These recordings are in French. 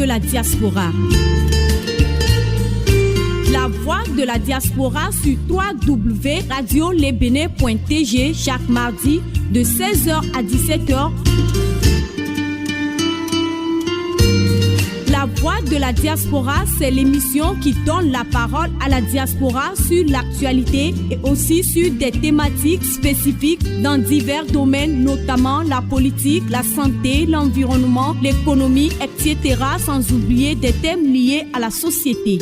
de la diaspora. La voix de la diaspora sur www.radiolebene.tg chaque mardi de 16h à 17h. La voix de la diaspora, c'est l'émission qui donne la parole à la diaspora sur l'actualité et aussi sur des thématiques spécifiques dans divers domaines, notamment la politique, la santé, l'environnement, l'économie, etc., sans oublier des thèmes liés à la société.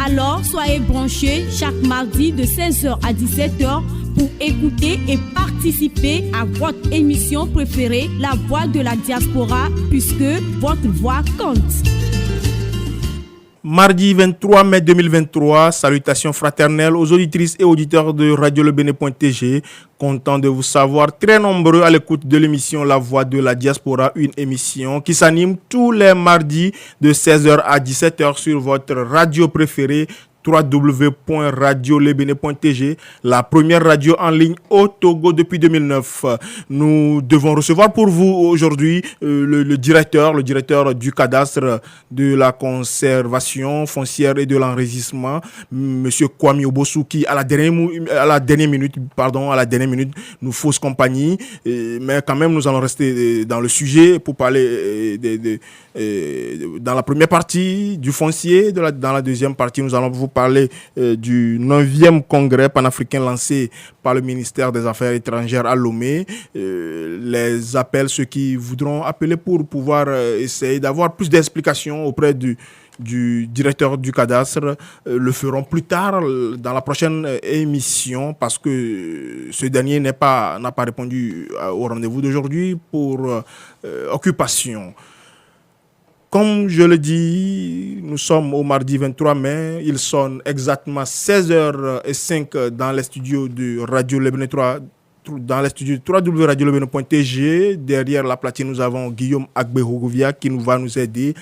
Alors, soyez branchés chaque mardi de 16h à 17h pour écouter et participer à votre émission préférée, La Voix de la Diaspora, puisque votre voix compte. Mardi 23 mai 2023, salutations fraternelles aux auditrices et auditeurs de radiolebene.tg. Content de vous savoir très nombreux à l'écoute de l'émission La Voix de la Diaspora, une émission qui s'anime tous les mardis de 16h à 17h sur votre radio préférée, www.radiolebene.tg, la première radio en ligne au Togo depuis 2009. Nous devons recevoir pour vous aujourd'hui le directeur du cadastre de la conservation foncière et de l'enregistrement, Monsieur Kwame Obosu, qui à la dernière minute nous fausse compagnie, mais quand même nous allons rester dans le sujet pour parler dans la première partie du foncier. Dans la deuxième partie, nous allons vous parler du 9e congrès panafricain lancé par le ministère des Affaires étrangères à Lomé. Les appels, ceux qui voudront appeler pour pouvoir essayer d'avoir plus d'explications auprès du directeur du cadastre le feront plus tard dans la prochaine émission, parce que ce dernier n'a pas répondu au rendez-vous d'aujourd'hui pour occupation. Comme je le dis, nous sommes au mardi 23 mai. Il sonne exactement 16h05 dans les studios de Radio Lebene 3, dans les studios www.radiolebene.tg. Derrière la platine, nous avons Guillaume Agbehogovia qui va nous aider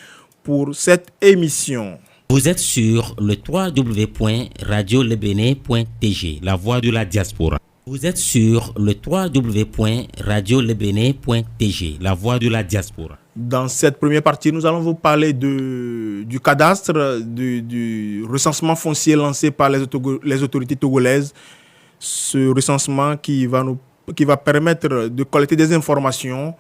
pour cette émission. Vous êtes sur le www.radiolebene.tg, la voix de la diaspora. Vous êtes sur le www.radiolebene.tg, la voix de la diaspora. Dans cette première partie, nous allons vous parler du cadastre, du recensement foncier lancé par les autorités togolaises. Ce recensement qui va permettre de collecter des informations.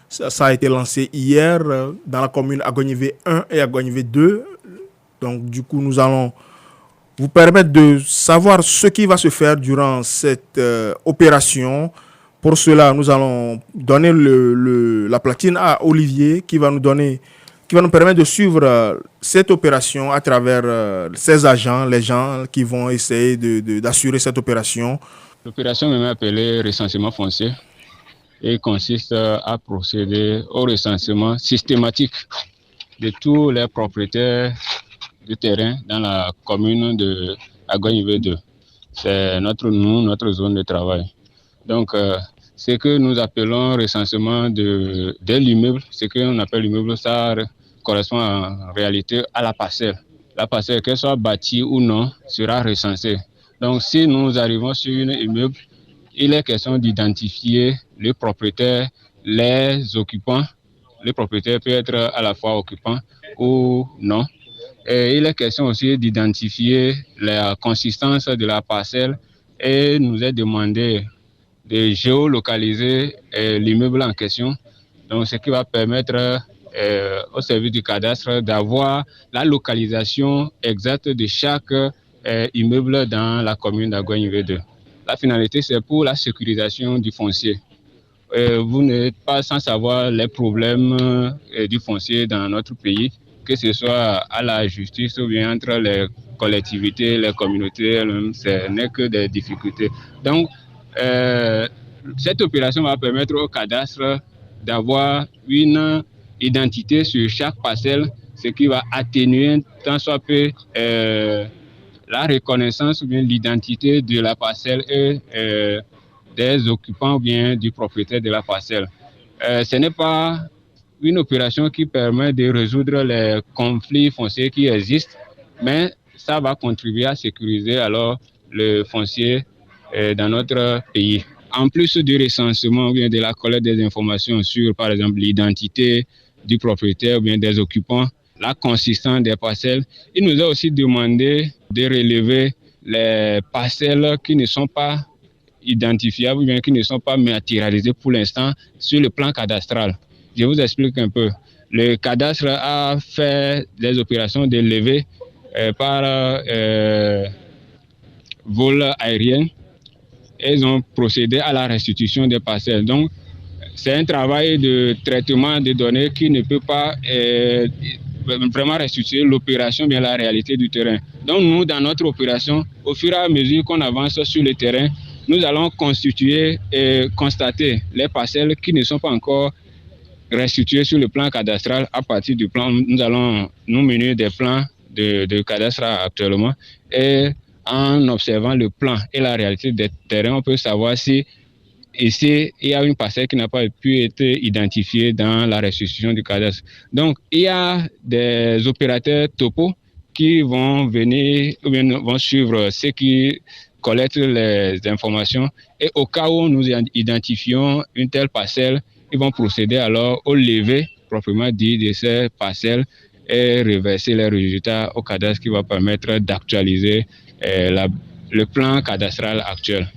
Ça a été lancé hier dans la commune Agonivé 1 et Agonivé 2. Donc, du coup, nous allons vous permettre de savoir ce qui va se faire durant cette opération. Pour cela, nous allons donner la platine à Olivier qui va nous permettre de suivre cette opération à travers ses agents, les gens qui vont essayer d'assurer cette opération. L'opération est appelée recensement foncier et consiste à procéder au recensement systématique de tous les propriétaires du terrain dans la commune de Agonivé 2. C'est notre zone de travail. Donc, ce que nous appelons recensement de l'immeuble, ce qu'on appelle l'immeuble, ça correspond en réalité à la parcelle. La parcelle, qu'elle soit bâtie ou non, sera recensée. Donc, si nous arrivons sur un immeuble, il est question d'identifier les propriétaires, les occupants. Le propriétaire peut être à la fois occupant ou non. Et il est question aussi d'identifier la consistance de la parcelle et nous est demandé de géolocaliser l'immeuble en question. Donc, ce qui va permettre au service du cadastre d'avoir la localisation exacte de chaque immeuble dans la commune d'Agonivé 2. La finalité, c'est pour la sécurisation du foncier. Vous n'êtes pas sans savoir les problèmes du foncier dans notre pays, que ce soit à la justice ou bien entre les collectivités, les communautés, ce n'est que des difficultés. Donc, cette opération va permettre au cadastre d'avoir une identité sur chaque parcelle, ce qui va atténuer tant soit peu la reconnaissance ou bien l'identité de la parcelle et des occupants ou bien du propriétaire de la parcelle. Ce n'est pas une opération qui permet de résoudre les conflits fonciers qui existent, mais ça va contribuer à sécuriser alors le foncier dans notre pays. en plus du recensement ou bien de la collecte des informations sur, par exemple, l'identité du propriétaire ou bien des occupants, la consistance des parcelles, il nous a aussi demandé de relever les parcelles qui ne sont pas identifiables ou bien qui ne sont pas matérialisées pour l'instant sur le plan cadastral. Je vous explique un peu. Le cadastre a fait des opérations de levée par vol aérien et ils ont procédé à la restitution des parcelles. Donc, c'est un travail de traitement des données qui ne peut pas vraiment restituer l'opération, bien la réalité du terrain. Donc, nous, dans notre opération, au fur et à mesure qu'on avance sur le terrain, nous allons constituer et constater les parcelles qui ne sont pas encore restituées sur le plan cadastral. À partir du plan, nous allons nous munir des plans de cadastre actuellement. Et en observant le plan et la réalité des terrains, on peut savoir si ici, il y a une parcelle qui n'a pas pu être identifiée dans la restitution du cadastre. Donc, il y a des opérateurs topo qui vont venir ou bien vont suivre ceux qui collectent les informations. Et au cas où nous identifions une telle parcelle, ils vont procéder alors au lever, proprement dit, de ces parcelles et reverser les résultats au cadastre qui va permettre d'actualiser le plan cadastral actuel.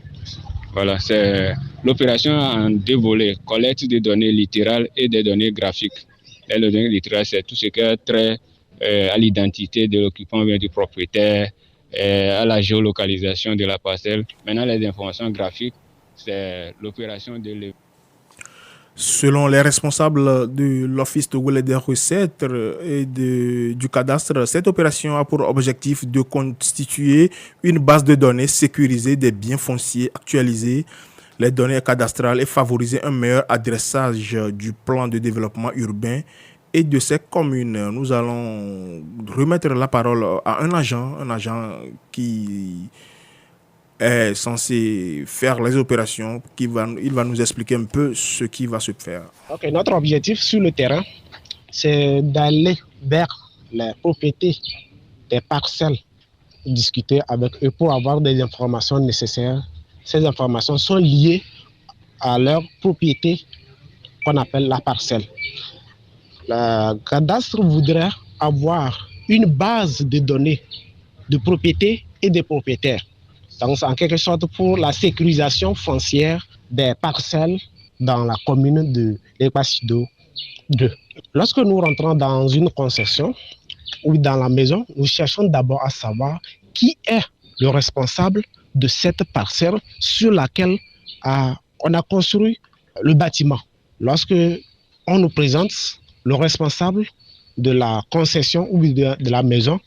Voilà, c'est l'opération en deux volets, collecte des données littérales et des données graphiques. Et les données littérales, c'est tout ce qui est trait à l'identité de l'occupant ou du propriétaire, à la géolocalisation de la parcelle. Maintenant, les informations graphiques, c'est l'opération de... Selon les responsables de l'Office togolais des recettes et du cadastre, cette opération a pour objectif de constituer une base de données sécurisée des biens fonciers actualisés, les données cadastrales et favoriser un meilleur adressage du plan de développement urbain et de ces communes. Nous allons remettre la parole à un agent qui est censé faire les opérations, il va nous expliquer un peu ce qui va se faire. Okay, notre objectif sur le terrain, c'est d'aller vers les propriétés des parcelles, discuter avec eux pour avoir des informations nécessaires. Ces informations sont liées à leur propriété qu'on appelle la parcelle. Le cadastre voudrait avoir une base de données de propriété et des propriétaires. Donc, c'est en quelque sorte pour la sécurisation foncière des parcelles dans la commune de Lekpassido 2. Lorsque nous rentrons dans une concession ou dans la maison, nous cherchons d'abord à savoir qui est le responsable de cette parcelle sur laquelle on a construit le bâtiment. Lorsque on nous présente le responsable de la concession ou de la maison,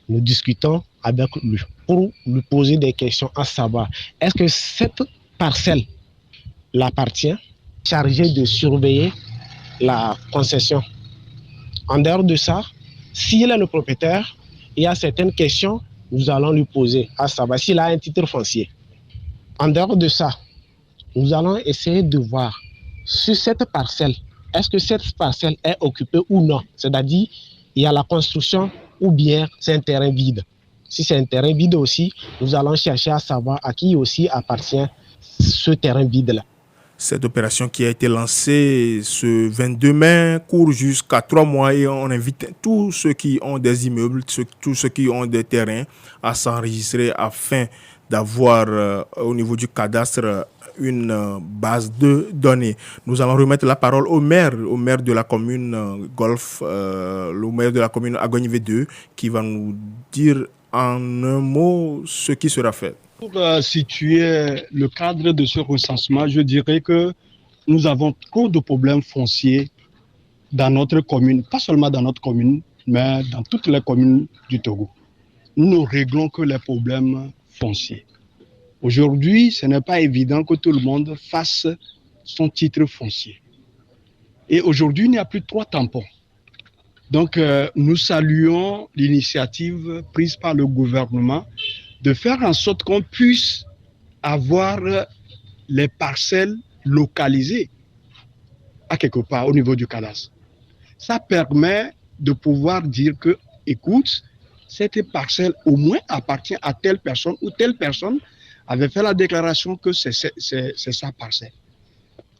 nous discutons avec lui pour lui poser des questions à savoir est-ce que cette parcelle l'appartient, chargée de surveiller la concession. En dehors de ça, s'il est le propriétaire, il y a certaines questions nous allons lui poser à savoir s'il a un titre foncier. En dehors de ça, nous allons essayer de voir sur cette parcelle, est-ce que cette parcelle est occupée ou non, c'est-à-dire il y a la construction ou bien c'est un terrain vide. Si c'est un terrain vide aussi, nous allons chercher à savoir à qui aussi appartient ce terrain vide-là. Cette opération qui a été lancée ce 22 mai court jusqu'à 3 mois et on invite tous ceux qui ont des immeubles, tous ceux qui ont des terrains à s'enregistrer afin d'avoir au niveau du cadastre une base de données. Nous allons remettre la parole au maire de la commune Golf, le maire de la commune Agogne V2 qui va nous dire en un mot ce qui sera fait. Pour situer le cadre de ce recensement, je dirais que nous avons trop de problèmes fonciers dans notre commune, pas seulement dans notre commune, mais dans toutes les communes du Togo. Nous ne réglons que les problèmes fonciers. Aujourd'hui, ce n'est pas évident que tout le monde fasse son titre foncier. Et aujourd'hui, il n'y a plus de 3 tampons. Donc, nous saluons l'initiative prise par le gouvernement de faire en sorte qu'on puisse avoir les parcelles localisées à quelque part au niveau du cadastre. Ça permet de pouvoir dire que, écoute, cette parcelle au moins appartient à telle personne ou telle personne avait fait la déclaration que c'est sa parcelle.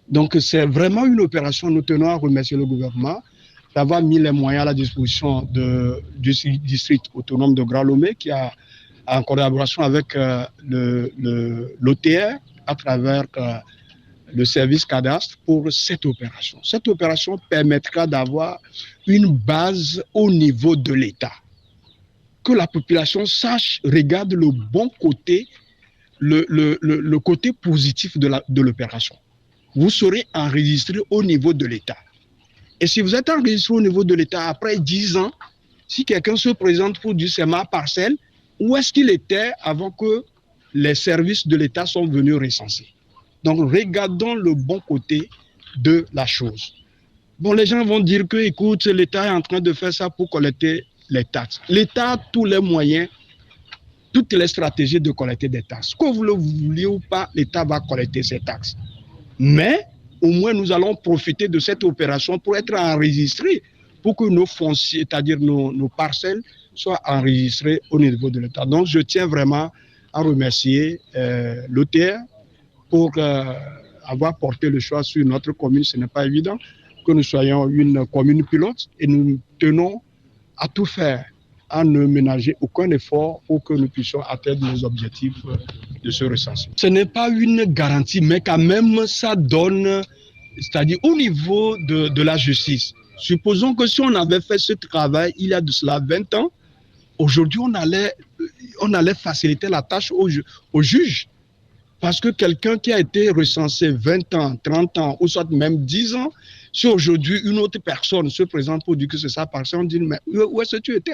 Donc c'est vraiment une opération, nous tenons à remercier le gouvernement d'avoir mis les moyens à la disposition du district autonome de Grand Lomé qui a, en collaboration avec l'OTR, à travers le service cadastre pour cette opération. Cette opération permettra d'avoir une base au niveau de l'État. Que la population sache, regarde le bon côté, le côté positif de l'opération. Vous serez enregistré au niveau de l'État. Et si vous êtes enregistré au niveau de l'État, après 10 ans, si quelqu'un se présente pour dire c'est ma parcelle, où est-ce qu'il était avant que les services de l'État sont venus recenser? Donc, regardons le bon côté de la chose. Bon, les gens vont dire que, écoute, l'État est en train de faire ça pour collecter les taxes. L'État a tous les moyens, toutes les stratégies de collecter des taxes. Que vous le vouliez ou pas, l'État va collecter ces taxes. Mais, au moins, nous allons profiter de cette opération pour être enregistrés, pour que nos fonciers, c'est-à-dire nos parcelles, soient enregistrées au niveau de l'État. Donc, je tiens vraiment à remercier l'OTR pour avoir porté le choix sur notre commune. Ce n'est pas évident que nous soyons une commune pilote et nous tenons à tout faire, à ne ménager aucun effort pour que nous puissions atteindre les objectifs de ce recensement. Ce n'est pas une garantie, mais quand même ça donne, c'est-à-dire au niveau de la justice. Supposons que si on avait fait ce travail il y a de cela 20 ans, aujourd'hui on allait faciliter la tâche au juge. Parce que quelqu'un qui a été recensé 20 ans, 30 ans, ou soit même 10 ans, si aujourd'hui une autre personne se présente pour dire que c'est sa parcelle, on dit mais où est-ce que tu étais?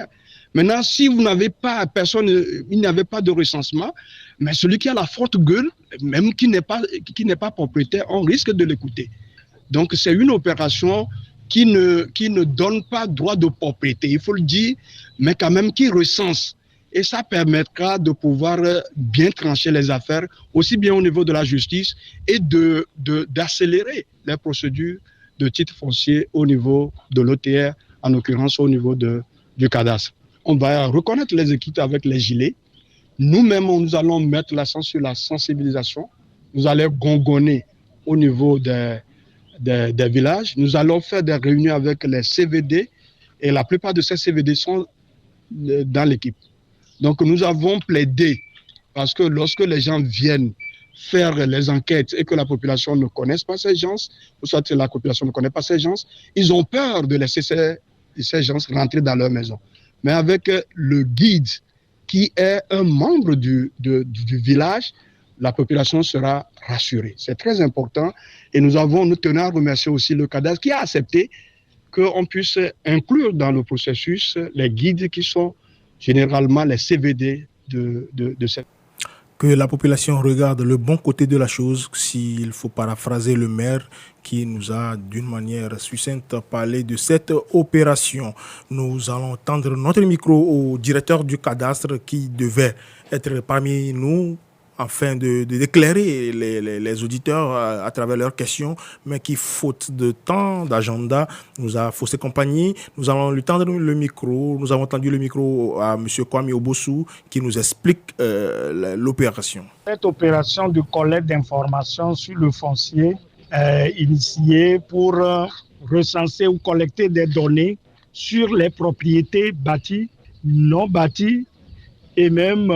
Maintenant, si vous n'avez pas personne, il n'y avait pas de recensement, mais celui qui a la forte gueule, même qui n'est pas propriétaire, on risque de l'écouter. Donc c'est une opération qui ne donne pas droit de propriété, il faut le dire, mais quand même qui recense. Et ça permettra de pouvoir bien trancher les affaires, aussi bien au niveau de la justice et d'accélérer les procédures de titre foncier au niveau de l'OTR, en l'occurrence au niveau du cadastre. On va reconnaître les équipes avec les gilets. Nous-mêmes, nous allons mettre l'accent sur la sensibilisation. Nous allons gongonner au niveau des villages. Nous allons faire des réunions avec les CVD et la plupart de ces CVD sont dans l'équipe. Donc nous avons plaidé parce que lorsque les gens viennent faire les enquêtes et que la population ne connaisse pas ces gens, ou soit la population ne connaît pas ces gens, ils ont peur de laisser ces gens rentrer dans leur maison. Mais avec le guide qui est un membre du village, la population sera rassurée. C'est très important et nous tenons à remercier aussi le cadastre qui a accepté qu'on puisse inclure dans le processus les guides qui sont généralement les CVD de cette... Que la population regarde le bon côté de la chose, s'il faut paraphraser le maire qui nous a d'une manière succincte parlé de cette opération. Nous allons tendre notre micro au directeur du cadastre qui devait être parmi nous afin d'éclairer les auditeurs à travers leurs questions, mais qui, faute de temps, d'agenda, nous a faussé compagnie. Nous allons lui tendre le micro. Nous avons tendu le micro à M. Kwame Obossou qui nous explique l'opération. Cette opération de collecte d'informations sur le foncier est initiée pour recenser ou collecter des données sur les propriétés bâties, non bâties, et même,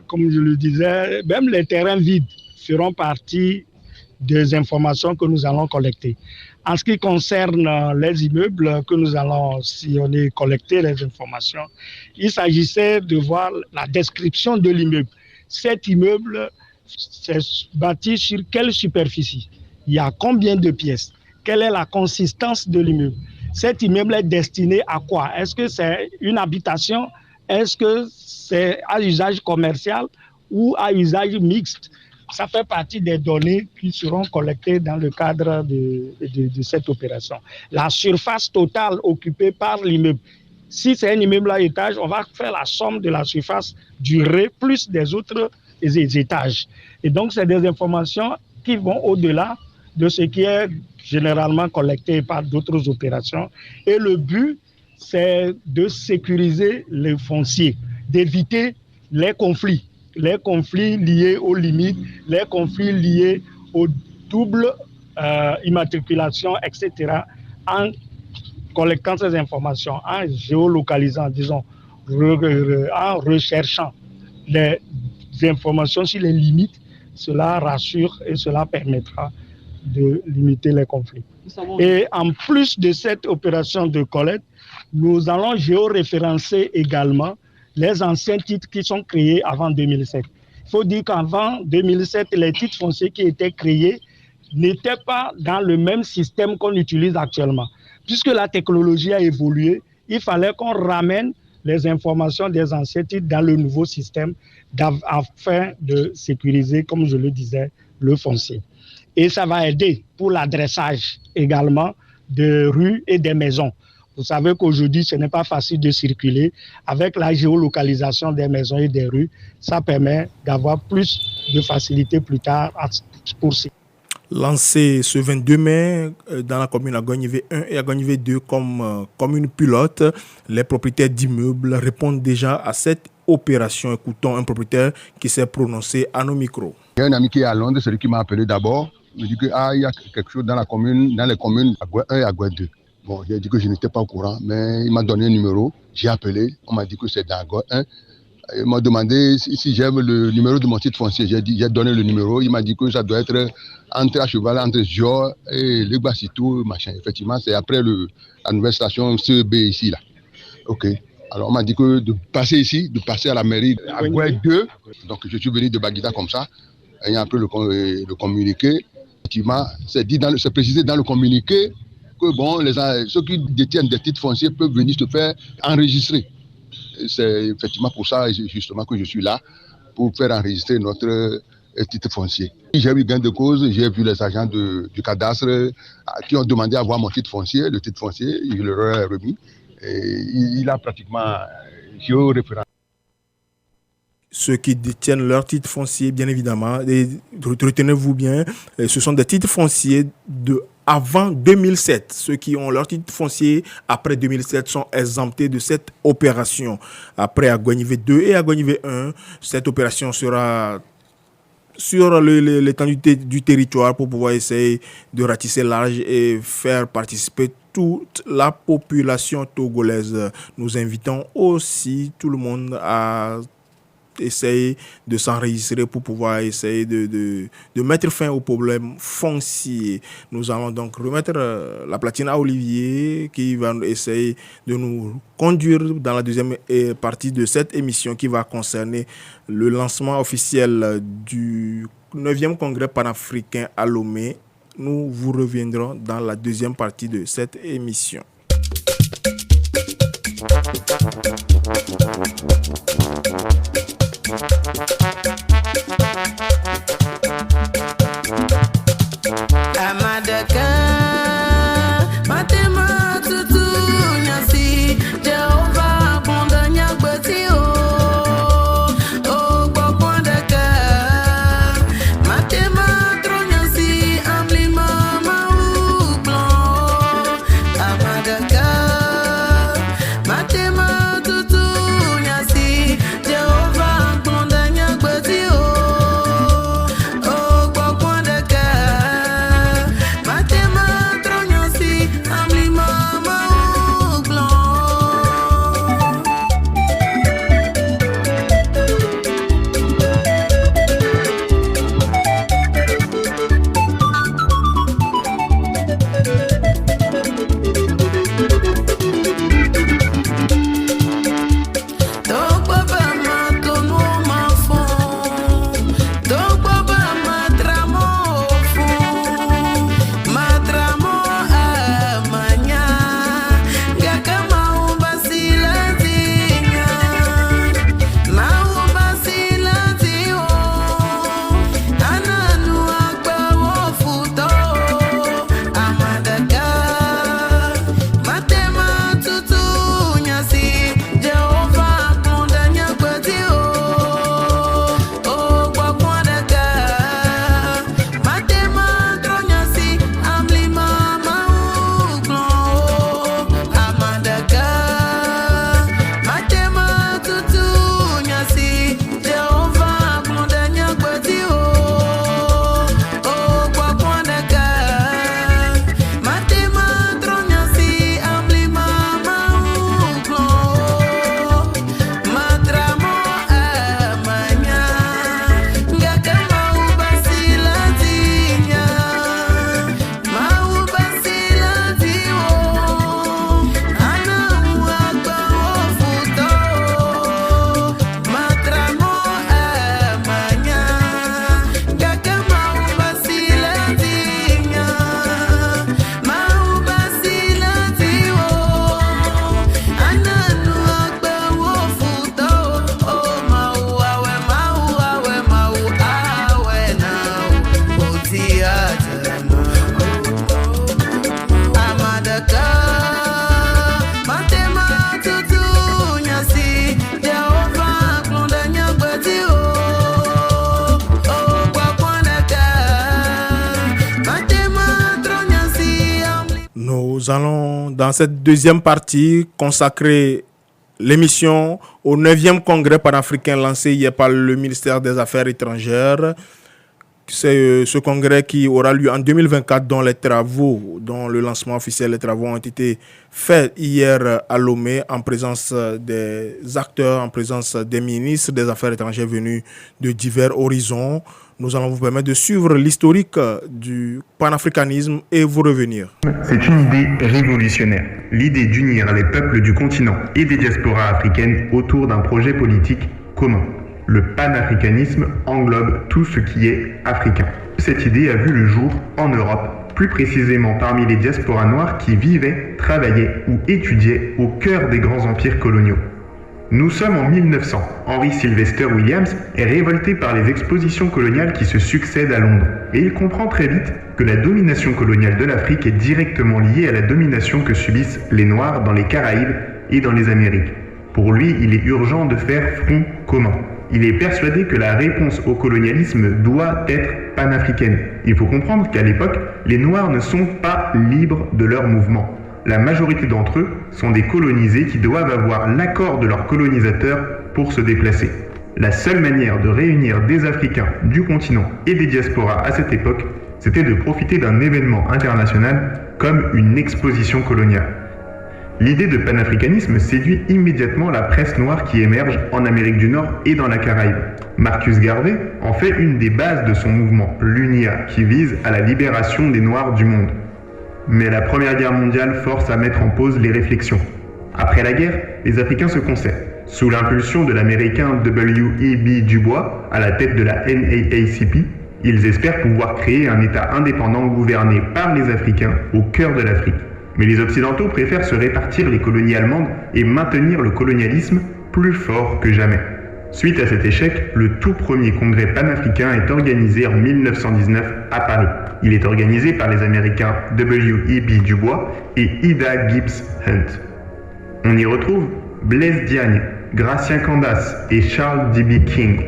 comme je le disais, même les terrains vides feront partie des informations que nous allons collecter. En ce qui concerne les immeubles que nous allons sillonner, collecter les informations, il s'agissait de voir la description de l'immeuble. Cet immeuble s'est bâti sur quelle superficie? Il y a combien de pièces? Quelle est la consistance de l'immeuble? Cet immeuble est destiné à quoi? Est-ce que c'est une habitation? Est-ce que c'est à usage commercial ou à usage mixte? Ça fait partie des données qui seront collectées dans le cadre de cette opération. La surface totale occupée par l'immeuble. Si c'est un immeuble à étage, on va faire la somme de la surface du rez plus des autres étages. Et donc, c'est des informations qui vont au-delà de ce qui est généralement collecté par d'autres opérations. Et le but, c'est de sécuriser les fonciers, d'éviter les conflits. les conflits liés aux limites, les conflits liés aux doubles immatriculation, etc., en collectant ces informations, en géolocalisant, disons, en recherchant les informations sur les limites, cela rassure et cela permettra de limiter les conflits. Et en plus de cette opération de collecte, nous allons géoréférencer également les anciens titres qui sont créés avant 2007. Il faut dire qu'avant 2007, les titres fonciers qui étaient créés n'étaient pas dans le même système qu'on utilise actuellement. Puisque la technologie a évolué, il fallait qu'on ramène les informations des anciens titres dans le nouveau système afin de sécuriser, comme je le disais, le foncier. Et ça va aider pour l'adressage également de rues et des maisons. Vous savez qu'aujourd'hui, ce n'est pas facile de circuler. Avec la géolocalisation des maisons et des rues, ça permet d'avoir plus de facilité plus tard pour ça. Lancé ce 22 mai dans la commune Agonivé 1 et Agonivé 2 comme commune pilote, les propriétaires d'immeubles répondent déjà à cette opération. Écoutons un propriétaire qui s'est prononcé à nos micros. Il y a un ami qui est à Londres, celui qui m'a appelé d'abord. Il me dit qu'il y a quelque chose dans la commune, dans les communes Agoué 1 et Agoué 2. Bon, j'ai dit que je n'étais pas au courant, mais il m'a donné un numéro. J'ai appelé, on m'a dit que c'est dans Agoué 1. Il m'a demandé si j'aime le numéro de mon titre foncier. J'ai donné le numéro. Il m'a dit que ça doit être entre à cheval, entre Zior et le Bassitou, machin. Effectivement, c'est après la nouvelle station CEB ici, là. OK. Alors, on m'a dit que de passer ici, de passer à la mairie à Gouet 2. Donc, je suis venu de Baguida comme ça. Ayant un peu le communiqué. Effectivement, c'est précisé dans le communiqué que bon, ceux qui détiennent des titres fonciers peuvent venir se faire enregistrer. C'est effectivement pour ça justement que je suis là, pour faire enregistrer notre titre foncier. J'ai eu gain de cause, j'ai vu les agents du cadastre qui ont demandé à voir mon titre foncier, le titre foncier, il leur a remis. Et il a pratiquement géoréférencé. Ceux qui détiennent leur titre foncier, bien évidemment, retenez-vous bien, ce sont des titres fonciers de avant 2007. Ceux qui ont leur titre foncier après 2007 sont exemptés de cette opération. Après Agonivé 2 et Agonivé 1, cette opération sera sur l'étendue du territoire pour pouvoir essayer de ratisser large et faire participer toute la population togolaise. Nous invitons aussi tout le monde à essayer de s'enregistrer pour pouvoir essayer de mettre fin au problème foncier. Nous allons donc remettre la platine à Olivier qui va essayer de nous conduire dans la deuxième partie de cette émission qui va concerner le lancement officiel du 9e congrès panafricain à Lomé. Nous vous reviendrons dans la deuxième partie de cette émission. Oh Nous allons, dans cette deuxième partie, consacrer l'émission au 9e congrès panafricain lancé hier par le ministère des Affaires étrangères. C'est ce congrès qui aura lieu en 2024, dont le lancement officiel des travaux ont été faits hier à Lomé en présence des acteurs, en présence des ministres des Affaires étrangères venus de divers horizons. Nous allons vous permettre de suivre l'historique du panafricanisme et vous revenir. C'est une idée révolutionnaire, l'idée d'unir les peuples du continent et des diasporas africaines autour d'un projet politique commun. Le panafricanisme englobe tout ce qui est africain. Cette idée a vu le jour en Europe, plus précisément parmi les diasporas noires qui vivaient, travaillaient ou étudiaient au cœur des grands empires coloniaux. Nous sommes en 1900. Henry Sylvester Williams est révolté par les expositions coloniales qui se succèdent à Londres. Et il comprend très vite que la domination coloniale de l'Afrique est directement liée à la domination que subissent les Noirs dans les Caraïbes et dans les Amériques. Pour lui, il est urgent de faire front commun. Il est persuadé que la réponse au colonialisme doit être panafricaine. Il faut comprendre qu'à l'époque, les Noirs ne sont pas libres de leur mouvement. La majorité d'entre eux sont des colonisés qui doivent avoir l'accord de leurs colonisateurs pour se déplacer. La seule manière de réunir des Africains du continent et des diasporas à cette époque, c'était de profiter d'un événement international comme une exposition coloniale. L'idée de panafricanisme séduit immédiatement la presse noire qui émerge en Amérique du Nord et dans la Caraïbe. Marcus Garvey en fait une des bases de son mouvement, l'UNIA, qui vise à la libération des Noirs du monde. Mais la Première Guerre mondiale force à mettre en pause les réflexions. Après la guerre, les Africains se concertent. Sous l'impulsion de l'Américain W.E.B. Du Bois, à la tête de la NAACP, ils espèrent pouvoir créer un État indépendant gouverné par les Africains au cœur de l'Afrique. Mais les Occidentaux préfèrent se répartir les colonies allemandes et maintenir le colonialisme plus fort que jamais. Suite à cet échec, le tout premier congrès panafricain est organisé en 1919 à Paris. Il est organisé par les Américains W.E.B. Du Bois et Ida Gibbs Hunt. On y retrouve Blaise Diagne, Gratien Candace et Charles D.B. King.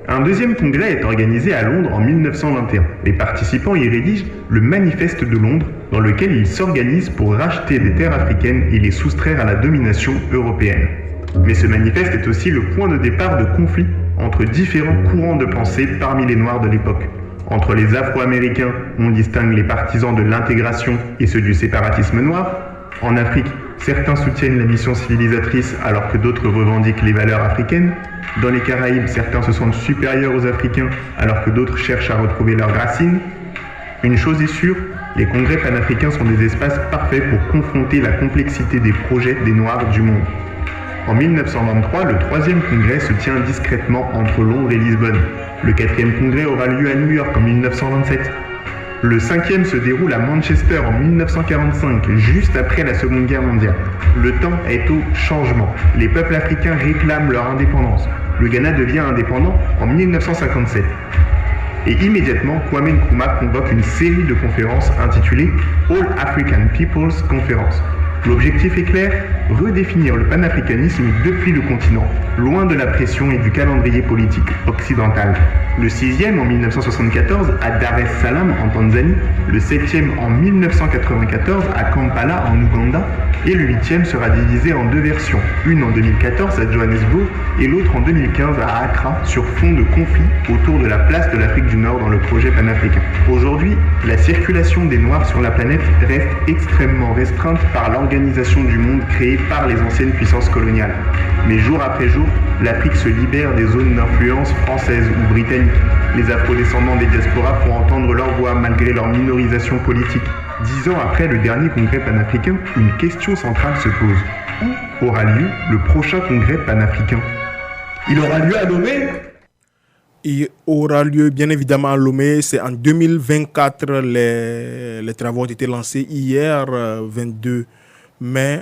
Un deuxième congrès est organisé à Londres en 1921. Les participants y rédigent le Manifeste de Londres, dans lequel ils s'organisent pour racheter des terres africaines et les soustraire à la domination européenne. Mais ce manifeste est aussi le point de départ de conflits entre différents courants de pensée parmi les Noirs de l'époque. Entre les Afro-Américains, on distingue les partisans de l'intégration et ceux du séparatisme noir. En Afrique, certains soutiennent la mission civilisatrice alors que d'autres revendiquent les valeurs africaines. Dans les Caraïbes, certains se sentent supérieurs aux Africains alors que d'autres cherchent à retrouver leurs racines. Une chose est sûre, les congrès panafricains sont des espaces parfaits pour confronter la complexité des projets des Noirs du monde. En 1923, le troisième congrès se tient discrètement entre Londres et Lisbonne. Le quatrième congrès aura lieu à New York en 1927. Le cinquième se déroule à Manchester en 1945, juste après la Seconde Guerre mondiale. Le temps est au changement. Les peuples africains réclament leur indépendance. Le Ghana devient indépendant en 1957. Et immédiatement, Kwame Nkrumah convoque une série de conférences intitulées All African People's Conference. L'objectif est clair, redéfinir le panafricanisme depuis le continent, loin de la pression et du calendrier politique occidental. Le 6e en 1974 à Dar es Salaam en Tanzanie, le 7e en 1994 à Kampala en Ouganda et le 8e sera divisé en deux versions, une en 2014 à Johannesburg et l'autre en 2015 à Accra sur fond de conflit autour de la place de l'Afrique du Nord dans le projet panafricain. Aujourd'hui, la circulation des Noirs sur la planète reste extrêmement restreinte par l'organisation du monde créée par les anciennes puissances coloniales. Mais jour après jour, l'Afrique se libère des zones d'influence françaises ou britanniques. Les afrodescendants des diasporas font entendre leur voix malgré leur minorisation politique. 10 ans après le dernier congrès panafricain, une question centrale se pose. Où aura lieu le prochain congrès panafricain ? Il aura lieu à Lomé ? Il aura lieu bien évidemment à Lomé. C'est en 2024. Les travaux ont été lancés hier, 22 mai,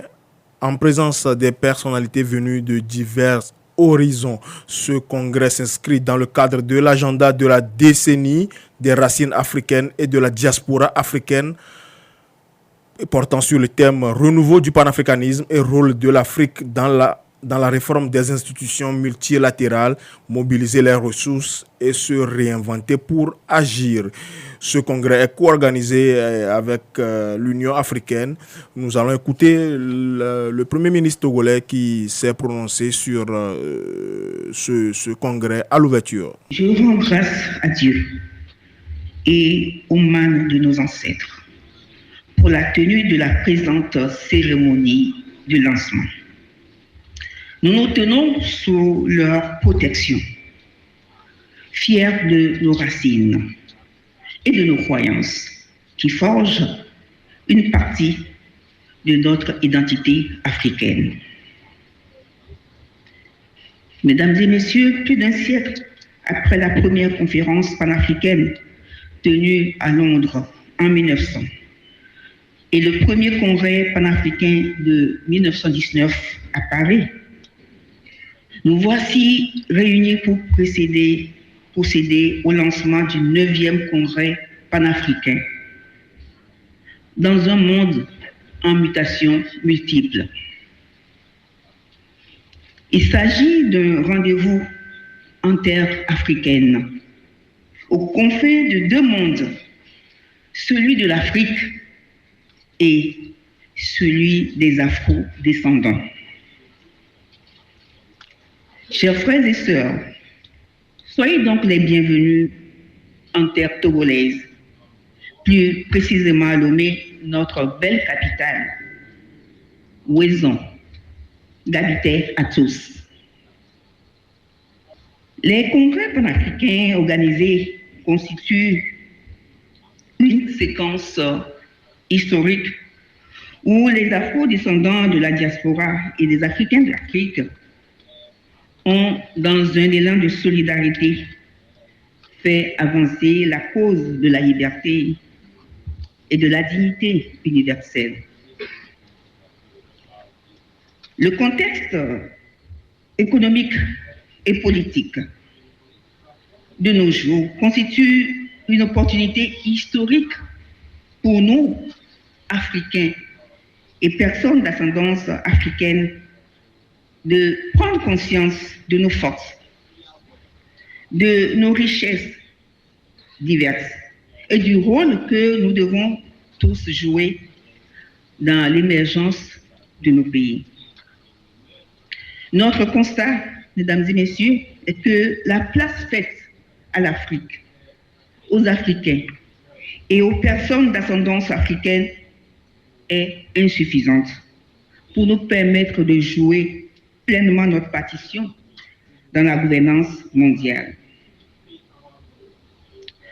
en présence des personnalités venues de divers horizons. Ce congrès s'inscrit dans le cadre de l'agenda de la décennie des racines africaines et de la diaspora africaine, portant sur le thème renouveau du panafricanisme et rôle de l'Afrique dans la dans la réforme des institutions multilatérales, mobiliser les ressources et se réinventer pour agir. Ce congrès est co-organisé avec l'Union africaine. Nous allons écouter le Premier ministre togolais qui s'est prononcé sur ce congrès à l'ouverture. Je rends grâce à Dieu et aux manes de nos ancêtres pour la tenue de la présente cérémonie de lancement. Nous nous tenons sous leur protection, fiers de nos racines et de nos croyances qui forgent une partie de notre identité africaine. Mesdames et messieurs, plus d'un siècle après la première conférence panafricaine tenue à Londres en 1900 et le premier congrès panafricain de 1919 à Paris, nous voici réunis pour procéder au lancement du 9e congrès panafricain dans un monde en mutation multiple. Il s'agit d'un rendez-vous en terre africaine, aux confins de deux mondes, celui de l'Afrique et celui des Afro-descendants. Chers frères et sœurs, soyez donc les bienvenus en terre togolaise, plus précisément à Lomé, notre belle capitale, Ouezon, d'habiter à tous. Les congrès panafricains organisés constituent une séquence historique où les Afro-descendants de la diaspora et des Africains de l'Afrique ont, dans un élan de solidarité, fait avancer la cause de la liberté et de la dignité universelle. Le contexte économique et politique de nos jours constitue une opportunité historique pour nous, Africains et personnes d'ascendance africaine, de prendre conscience de nos forces, de nos richesses diverses et du rôle que nous devons tous jouer dans l'émergence de nos pays. Notre constat, mesdames et messieurs, est que la place faite à l'Afrique, aux Africains et aux personnes d'ascendance africaine est insuffisante pour nous permettre de jouer pleinement notre partition dans la gouvernance mondiale.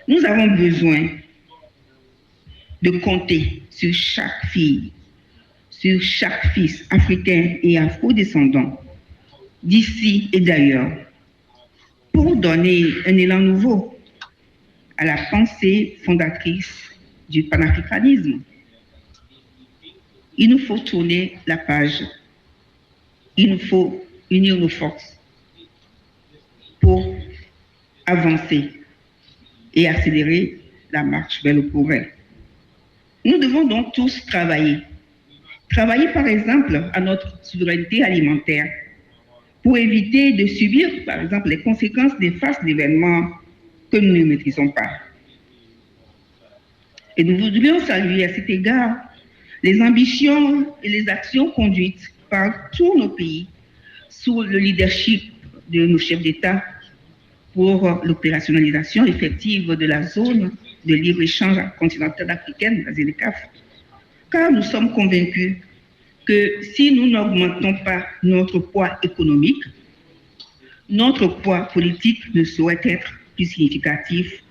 Nous avons besoin de compter sur chaque fille, sur chaque fils africain et afro-descendant d'ici et d'ailleurs pour donner un élan nouveau à la pensée fondatrice du panafricanisme. Il nous faut tourner la page. Il nous faut unir nos forces pour avancer et accélérer la marche vers le progrès. Nous devons donc tous travailler. Travailler par exemple à notre souveraineté alimentaire pour éviter de subir par exemple les conséquences néfastes d'événements que nous ne maîtrisons pas. Et nous voudrions saluer à cet égard les ambitions et les actions conduites par tous nos pays sous le leadership de nos chefs d'État pour l'opérationnalisation effective de la zone de libre-échange continentale africaine, la ZLECAf, car nous sommes convaincus que si nous n'augmentons pas notre poids économique, notre poids politique ne saurait être plus significatif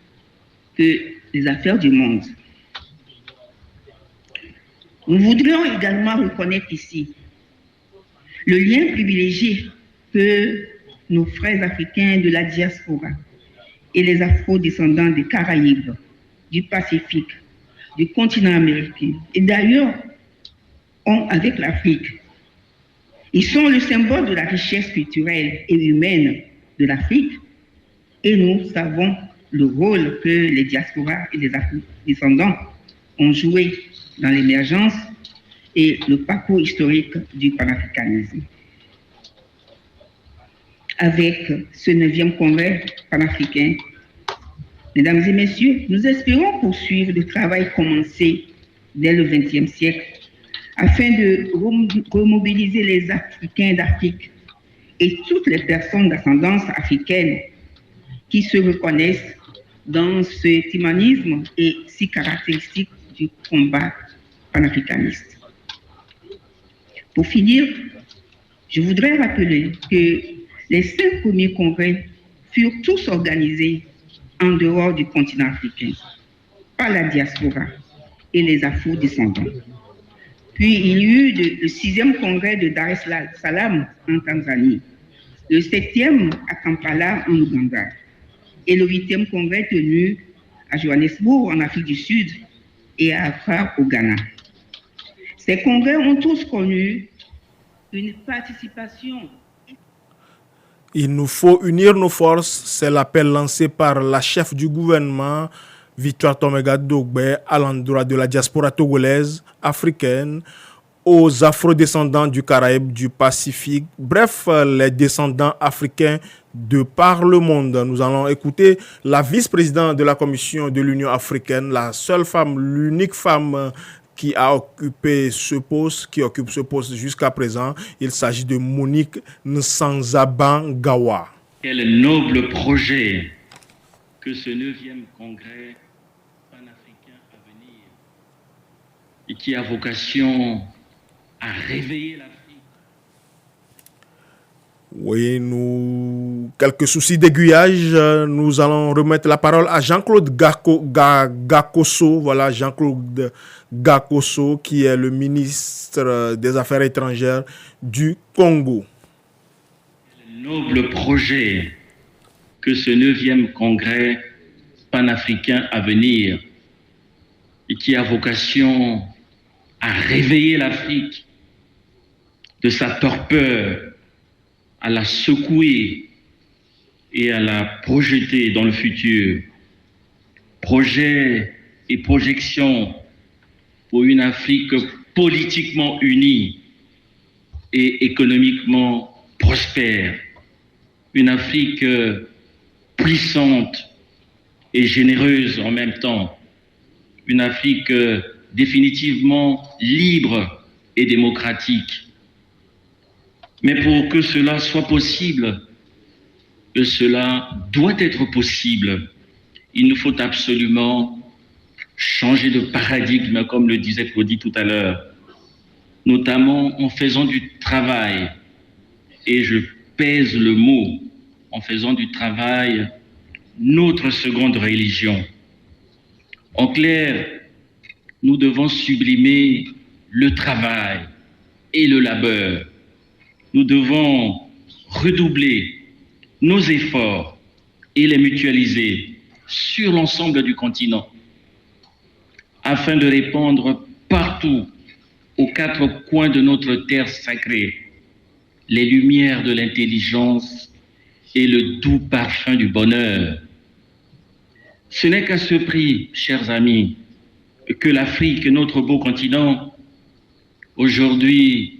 que les affaires du monde. Nous voudrions également reconnaître ici le lien privilégié que nos frères africains de la diaspora et les afro-descendants des Caraïbes, du Pacifique, du continent américain et d'ailleurs ont avec l'Afrique. Ils sont le symbole de la richesse culturelle et humaine de l'Afrique et nous savons le rôle que les diasporas et les afro-descendants ont joué dans l'émergence et le parcours historique du panafricanisme. avec ce 9e congrès panafricain. Mesdames et messieurs, nous espérons poursuivre le travail commencé dès le XXe siècle afin de remobiliser les Africains d'Afrique et toutes les personnes d'ascendance africaine qui se reconnaissent dans cet humanisme et si caractéristique du combat panafricaniste. Pour finir, je voudrais rappeler que les 5 premiers congrès furent tous organisés en dehors du continent africain, par la diaspora et les afro-descendants. Puis il y eut le 6e congrès de Dar es Salaam en Tanzanie, le 7e à Kampala en Ouganda et le 8e congrès tenu à Johannesburg en Afrique du Sud et à Accra au Ghana. Ces congrès ont tous connu une participation. Il nous faut unir nos forces, c'est l'appel lancé par la chef du gouvernement, Victoire Tomega Dogbe, à l'endroit de la diaspora togolaise, africaine, aux afro-descendants du Caraïbe, du Pacifique, bref, les descendants africains de par le monde. Nous allons écouter la vice-présidente de la Commission de l'Union africaine, la seule femme, l'unique femme qui occupe ce poste jusqu'à présent. Il s'agit de Monique Nsanzabangawa. Quel noble projet que ce 9e congrès panafricain à venir et qui a vocation à réveiller l'Afrique. Oui, quelques soucis d'aiguillage. Nous allons remettre la parole à Jean-Claude Gakoso. Voilà, Jean-Claude Gakoso, qui est le ministre des Affaires étrangères du Congo. Le noble projet que ce 9e congrès panafricain à venir et qui a vocation à réveiller l'Afrique de sa torpeur, à la secouer et à la projeter dans le futur. Projet et projection pour une Afrique politiquement unie et économiquement prospère. Une Afrique puissante et généreuse en même temps. Une Afrique définitivement libre et démocratique. Mais pour que cela soit possible, que cela doit être possible, il nous faut absolument changer de paradigme, comme le disait Claudie tout à l'heure, notamment en faisant du travail, et je pèse le mot, en faisant du travail notre seconde religion. En clair, nous devons sublimer le travail et le labeur. Nous devons redoubler nos efforts et les mutualiser sur l'ensemble du continent afin de répandre partout, aux 4 coins de notre terre sacrée, les lumières de l'intelligence et le doux parfum du bonheur. Ce n'est qu'à ce prix, chers amis, que l'Afrique, notre beau continent, aujourd'hui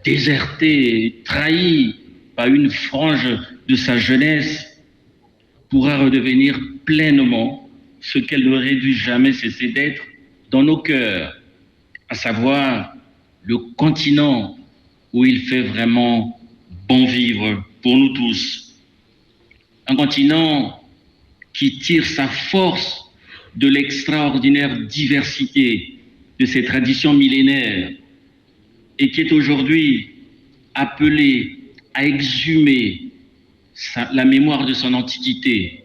déserté et trahi par une frange de sa jeunesse, pourra redevenir pleinement ce qu'elle n'aurait dû jamais cesser d'être dans nos cœurs, à savoir le continent où il fait vraiment bon vivre pour nous tous. Un continent qui tire sa force de l'extraordinaire diversité de ses traditions millénaires et qui est aujourd'hui appelé à exhumer la mémoire de son antiquité.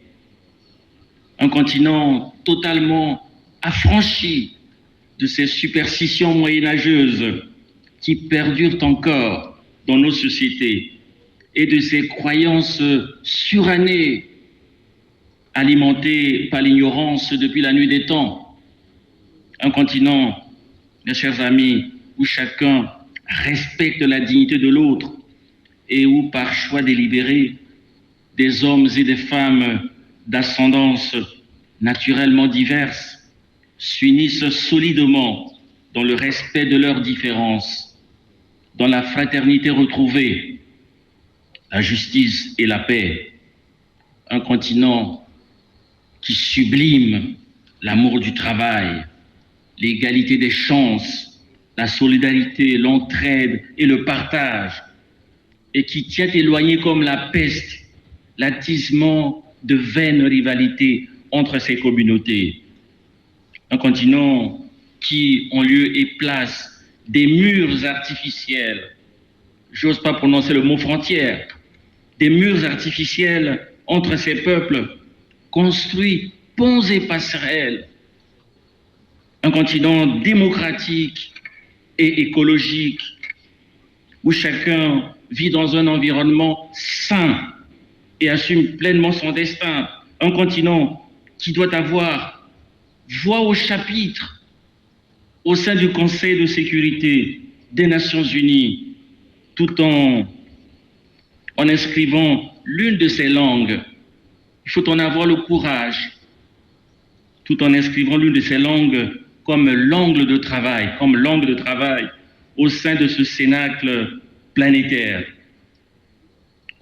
Un continent totalement affranchi de ces superstitions moyenâgeuses qui perdurent encore dans nos sociétés et de ces croyances surannées alimentées par l'ignorance depuis la nuit des temps. Un continent, mes chers amis, où chacun respecte la dignité de l'autre et où, par choix délibéré, des hommes et des femmes d'ascendance naturellement diverses s'unissent solidement dans le respect de leurs différences, dans la fraternité retrouvée, la justice et la paix. Un continent qui sublime l'amour du travail, l'égalité des chances, la solidarité, l'entraide et le partage, et qui tient éloigné comme la peste l'attisement de vaines rivalités entre ces communautés. Un continent qui, en lieu et place des murs artificiels, j'ose pas prononcer le mot frontière, des murs artificiels entre ces peuples, construit ponts et passerelles. Un continent démocratique et écologique où chacun vit dans un environnement sain et assume pleinement son destin. Un continent qui doit avoir voix au chapitre au sein du Conseil de sécurité des Nations Unies, tout en inscrivant l'une de ces langues. Il faut en avoir le courage, tout en inscrivant l'une de ces langues comme langue de travail au sein de ce cénacle planétaire.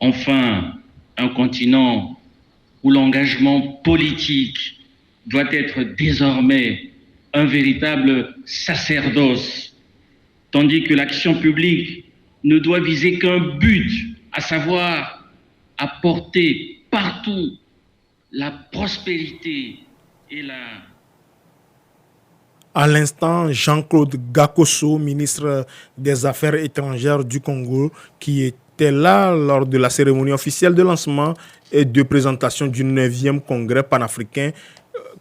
Enfin, un continent où l'engagement politique doit être désormais un véritable sacerdoce, tandis que l'action publique ne doit viser qu'un but, à savoir apporter partout la prospérité et la... À l'instant, Jean-Claude Gakoso, ministre des Affaires étrangères du Congo, qui était là lors de la cérémonie officielle de lancement et de présentation du 9e congrès panafricain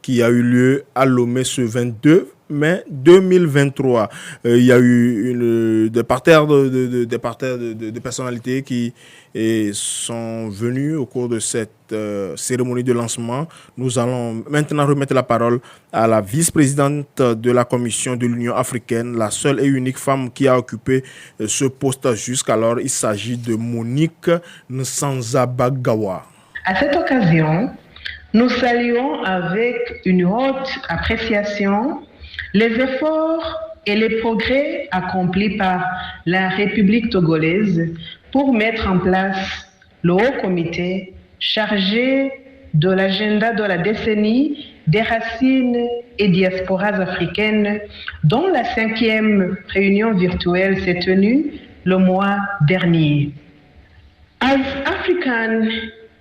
qui a eu lieu à Lomé ce 22 mai 2023. Il y a eu des parterres de personnalités qui sont venus au cours de cette cérémonie de lancement. Nous allons maintenant remettre la parole à la vice-présidente de la Commission de l'Union africaine, la seule et unique femme qui a occupé ce poste jusqu'alors. Il s'agit de Monique Nsanzabagawa. À cette occasion, nous saluons avec une haute appréciation les efforts et les progrès accomplis par la République togolaise pour mettre en place le Haut Comité chargé de l'agenda de la décennie des racines et diasporas africaines, dont la 5e réunion virtuelle s'est tenue le mois dernier. As African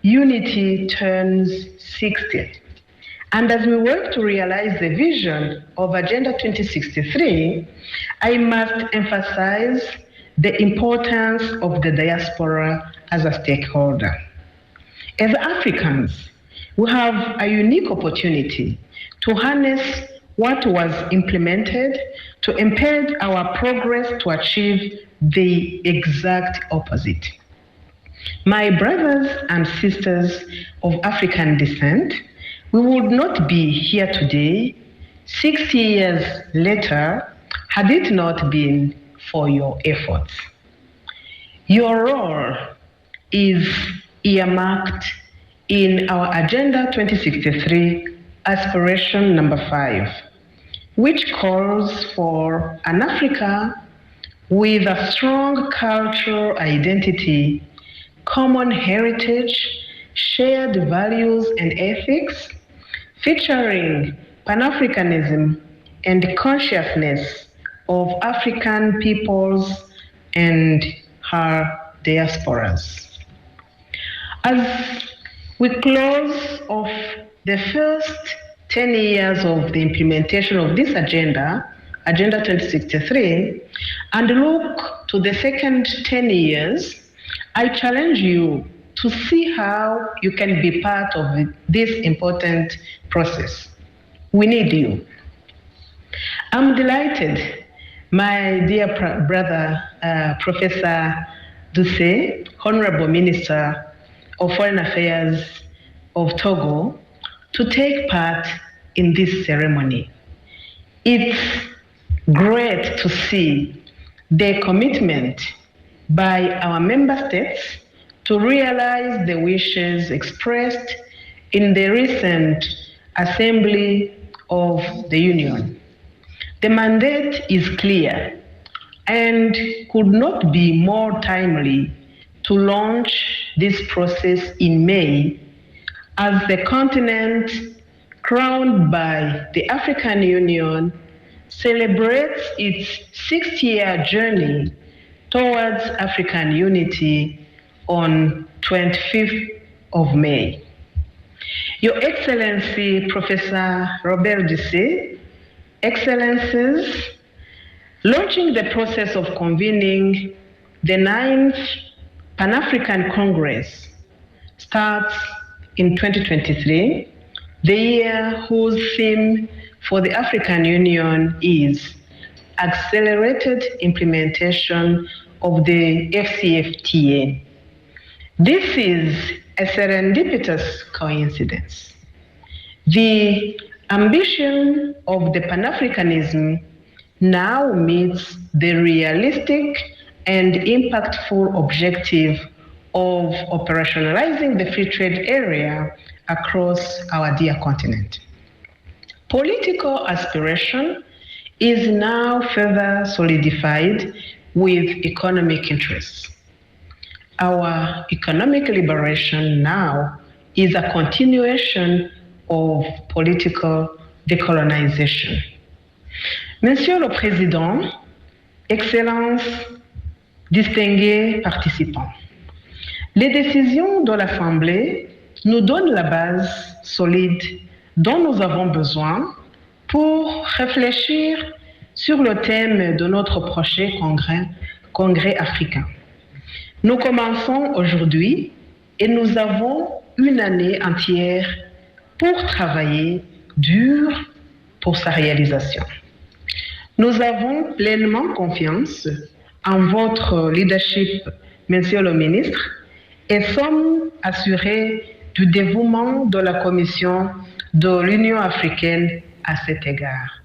unity turns 60, and as we work to realize the vision of Agenda 2063, I must emphasize the importance of the diaspora as a stakeholder. As Africans, we have a unique opportunity to harness what was implemented to impede our progress to achieve the exact opposite. My brothers and sisters of African descent, we would not be here today, 60 years later, had it not been for your efforts. Your role is earmarked in our Agenda 2063 aspiration number 5, which calls for an Africa with a strong cultural identity, common heritage, shared values and ethics, featuring Pan-Africanism and consciousness of African peoples and her diasporas. As we close off the first 10 years of the implementation of this agenda, Agenda 2063, and look to the second 10 years, I challenge you to see how you can be part of this important process. We need you. I'm delighted, my dear brother, Professor Dussé, Honorable Minister of Foreign Affairs of Togo, to take part in this ceremony. It's great to see the commitment by our member states to realize the wishes expressed in the recent Assembly of the Union. The mandate is clear and could not be more timely to launch this process in May as the continent, crowned by the African Union, celebrates its 6-year journey towards African unity on 25th of May. Your Excellency, Professor Robert Dussey, Excellencies, launching the process of convening the 9th Pan-African Congress starts in 2023, the year whose theme for the African Union is Accelerated Implementation of the FCFTA. This is a serendipitous coincidence. The ambition of the Pan-Africanism now meets the realistic and impactful objective of operationalizing the free trade area across our dear continent. Political aspiration is now further solidified with economic interests. Our economic liberation now is a continuation of political décolonisation. Monsieur le Président, Excellences, distingués participants, les décisions de l'Assemblée nous donnent la base solide dont nous avons besoin pour réfléchir sur le thème de notre prochain congrès africain. Nous commençons aujourd'hui et nous avons une année entière pour travailler dur pour sa réalisation. Nous avons pleinement confiance en votre leadership, Monsieur le Ministre, et sommes assurés du dévouement de la Commission de l'Union africaine à cet égard.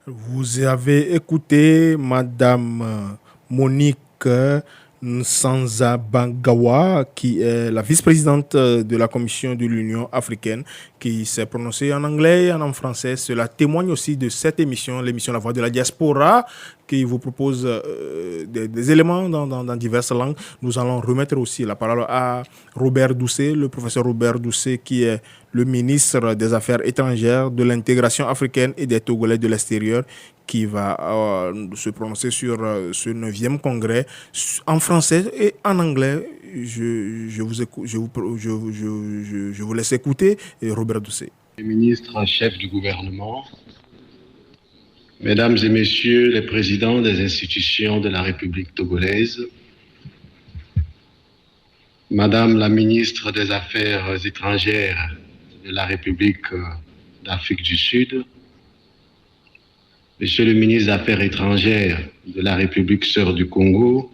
Vous avez écouté Madame Monique Nsanzabangawa, qui est la vice-présidente de la Commission de l'Union africaine, qui s'est prononcée en anglais et en français. Cela témoigne aussi de cette émission, l'émission La Voix de la Diaspora, qui vous propose des éléments dans diverses langues. Nous allons remettre aussi la parole à Robert Dussey, le professeur Robert Dussey, qui est le ministre des Affaires étrangères, de l'intégration africaine et des Togolais de l'extérieur, qui va se prononcer sur ce 9e congrès en français et en anglais. Je vous laisse écouter, Robert Dussey. Les ministres chefs du gouvernement, Mesdames et Messieurs les présidents des institutions de la République togolaise, Madame la ministre des Affaires étrangères de la République d'Afrique du Sud, Monsieur le ministre des Affaires étrangères de la République sœur du Congo,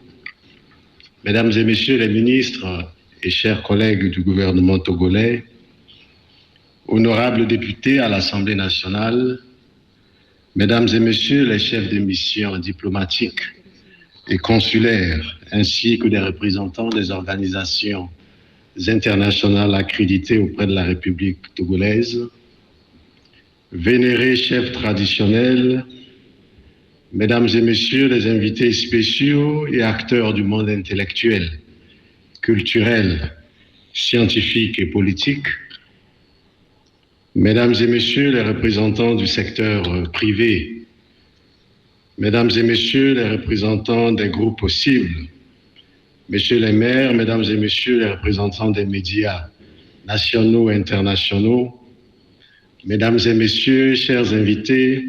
Mesdames et Messieurs les ministres et chers collègues du gouvernement togolais, honorables députés à l'Assemblée nationale, Mesdames et Messieurs les chefs de mission diplomatiques et consulaires, ainsi que des représentants des organisations internationales accréditées auprès de la République togolaise, vénérés chefs traditionnels, Mesdames et Messieurs les invités spéciaux et acteurs du monde intellectuel, culturel, scientifique et politique, Mesdames et Messieurs les représentants du secteur privé, Mesdames et Messieurs les représentants des groupes possibles, Messieurs les maires, Mesdames et Messieurs les représentants des médias nationaux et internationaux, Mesdames et Messieurs, chers invités,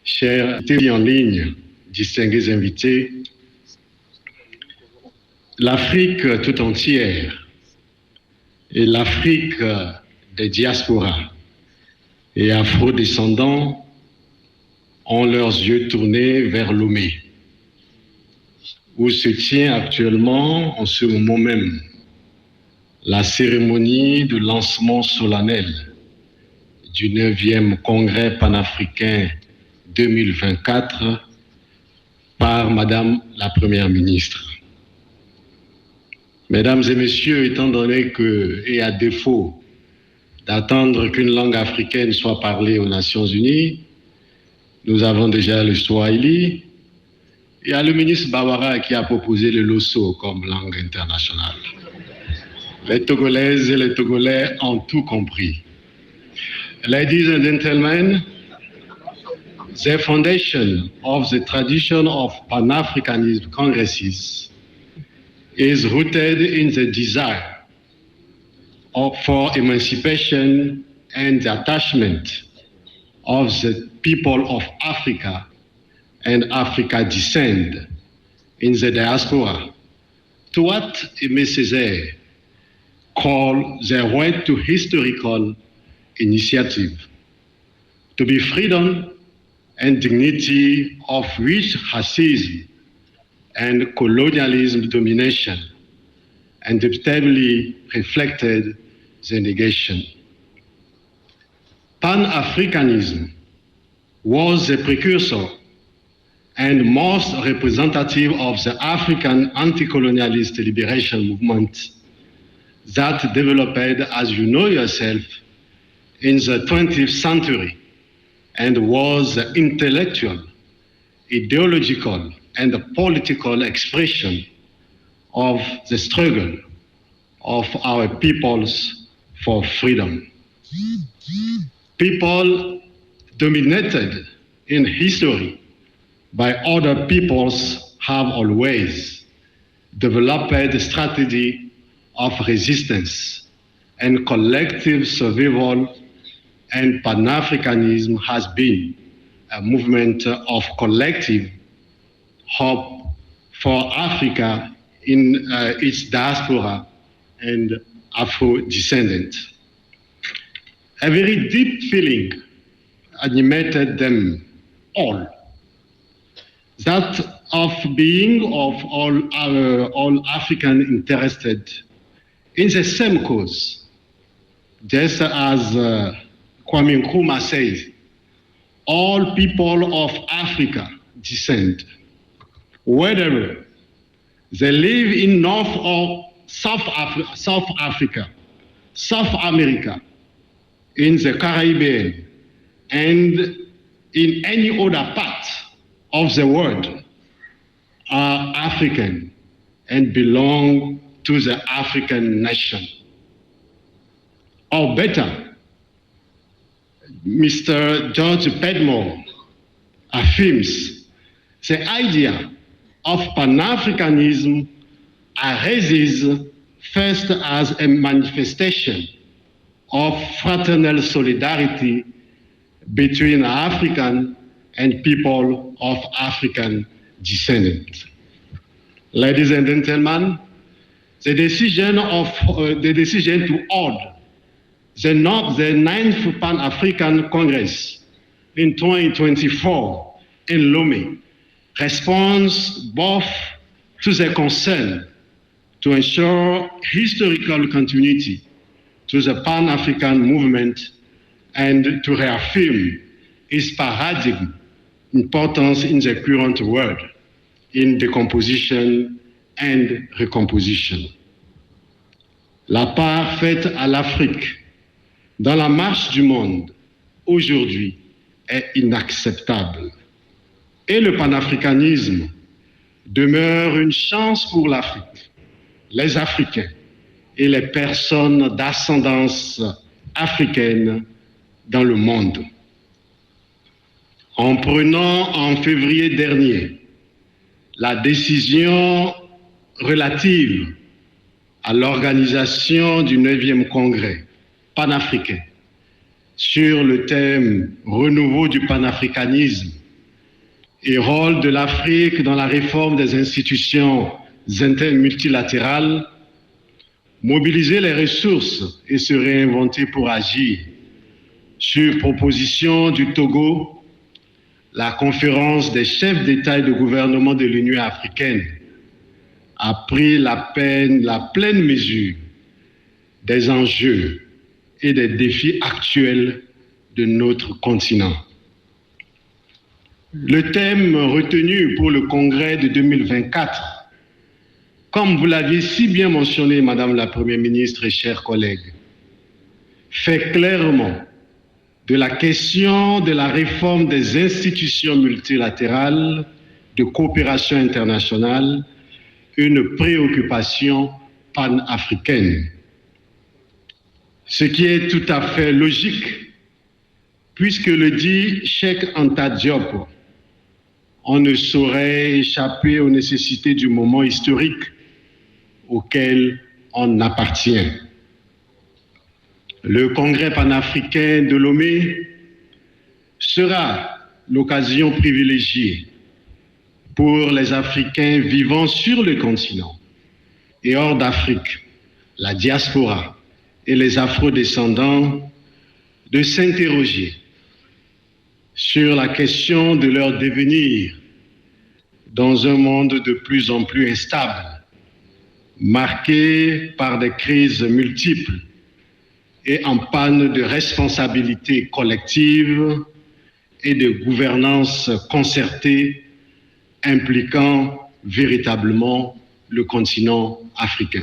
chers invités en ligne, distingués invités, l'Afrique tout entière et l'Afrique des diasporas et afro-descendants ont leurs yeux tournés vers Lomé, où se tient actuellement, en ce moment même, la cérémonie de lancement solennel du 9e Congrès panafricain 2024 par Madame la Première ministre. Mesdames et Messieurs, étant donné que, et à défaut d'attendre qu'une langue africaine soit parlée aux Nations Unies, nous avons déjà le Swahili Il y a le ministre Bawara qui a proposé le Loso comme langue internationale. Les Togolaises et les Togolais ont tout compris. Ladies and gentlemen, the foundation of the tradition of Pan-Africanism congresses is rooted in the desire for emancipation and the attachment of the people of Africa and Africa descent in the diaspora to what Aimé Césaire called the right to historical initiative, to be freedom and dignity of which racism and colonialism domination indubitably reflected the negation. Pan-Africanism was the precursor and most representative of the African anti-colonialist liberation movement that developed, as you know yourself, in the 20th century and was the intellectual, ideological, and political expression of the struggle of our peoples for freedom. People dominated in history by other peoples have always developed a strategy of resistance and collective survival, and Pan-Africanism has been a movement of collective hope for Africa in its diaspora and Afro-descendant. A very deep feeling animated them all, that of being of all African interested in the same cause, just as Kwame Nkrumah says, all people of Africa descend, whether they live in North or South Africa, South America, in the Caribbean, and in any other part of the world, are African and belong to the African nation. Or better, Mr. George Padmore affirms the idea of Pan-Africanism arises first as a manifestation of fraternal solidarity between African and people of African descent. Ladies and gentlemen, the decision to hold the 9th Pan-African Congress in 2024 in Lomé responds both to the concern to ensure historical continuity to the Pan-African movement and to reaffirm its paradigm importance in the current world in decomposition and recomposition. La part faite à l'Afrique dans la marche du monde aujourd'hui est inacceptable. Et le panafricanisme demeure une chance pour l'Afrique, les Africains et les personnes d'ascendance africaine dans le monde. En prenant en février dernier la décision relative à l'organisation du 9e congrès panafricain sur le thème renouveau du panafricanisme et rôle de l'Afrique dans la réforme des institutions multilatérales, mobiliser les ressources et se réinventer pour agir. Sur proposition du Togo, la conférence des chefs d'État et de gouvernement de l'Union africaine a pris la pleine mesure des enjeux et des défis actuels de notre continent. Le thème retenu pour le congrès de 2024, comme vous l'aviez si bien mentionné, Madame la Première ministre et chers collègues, fait clairement de la question de la réforme des institutions multilatérales de coopération internationale une préoccupation panafricaine. Ce qui est tout à fait logique, puisque le dit Cheikh Anta Diop, on ne saurait échapper aux nécessités du moment historique auquel on appartient. Le Congrès panafricain de Lomé sera l'occasion privilégiée pour les Africains vivant sur le continent et hors d'Afrique, la diaspora et les afro-descendants de s'interroger sur la question de leur devenir dans un monde de plus en plus instable, marqué par des crises multiples et en panne de responsabilité collective et de gouvernance concertée impliquant véritablement le continent africain.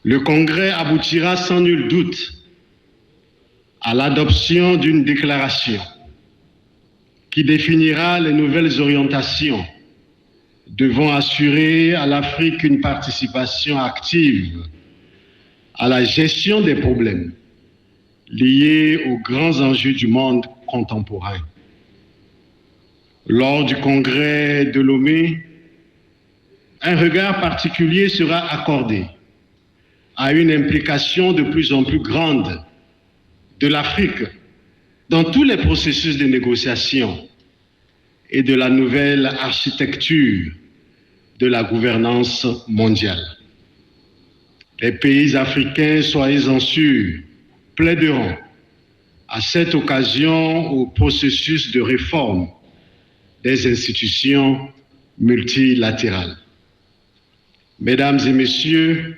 Le Congrès aboutira sans nul doute à l'adoption d'une déclaration qui définira les nouvelles orientations devant assurer à l'Afrique une participation active à la gestion des problèmes liés aux grands enjeux du monde contemporain. Lors du congrès de Lomé, un regard particulier sera accordé à une implication de plus en plus grande de l'Afrique dans tous les processus de négociation et de la nouvelle architecture de la gouvernance mondiale. Les pays africains, soyez-en sûrs, plaideront à cette occasion au processus de réforme des institutions multilatérales. Mesdames et messieurs,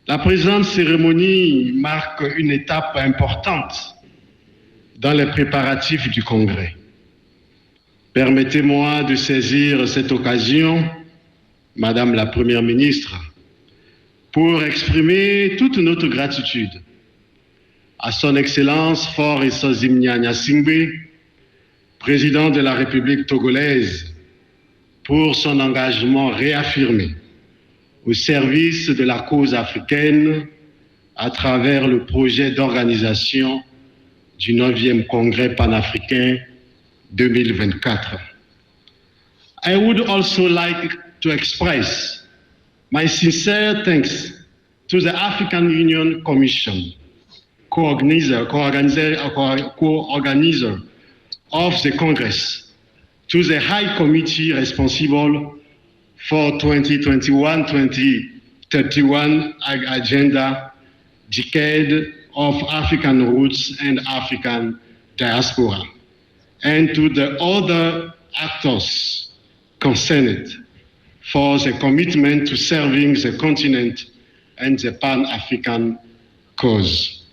la présente cérémonie marque une étape importante dans les préparatifs du Congrès. Permettez-moi de saisir cette occasion, Madame la Première ministre, pour exprimer toute notre gratitude à Son Excellence Faure Essosim Nyanya Singbe, président de la République togolaise, pour son engagement réaffirmé au service de la cause africaine à travers le projet d'organisation du 9e Congrès panafricain 2024. I would also like to express my sincere thanks to the African Union Commission, co-organizer of the Congress, to the High Committee responsible for 2021-2031 Agenda, Decade of African Roots and African Diaspora, and to the other actors concerned for the commitment to serving the continent and the Pan-African cause.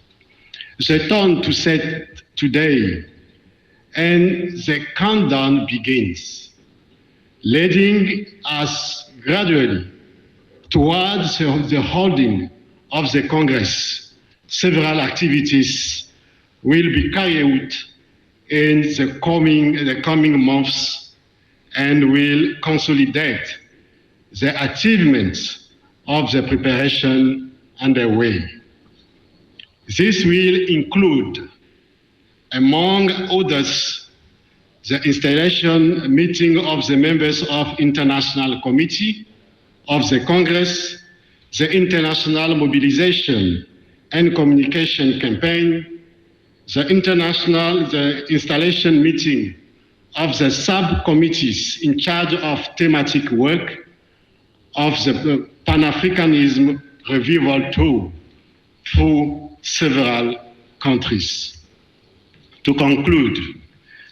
The tone to set today and the countdown begins, leading us gradually towards the holding of the Congress. Several activities will be carried out in the coming months and will consolidate the achievements of the preparation underway. This will include, among others, the installation meeting of the members of International Committee of the Congress, the International Mobilization and Communication Campaign, the installation meeting of the subcommittees in charge of thematic work of the Pan-Africanism Revival Tour through several countries. To conclude,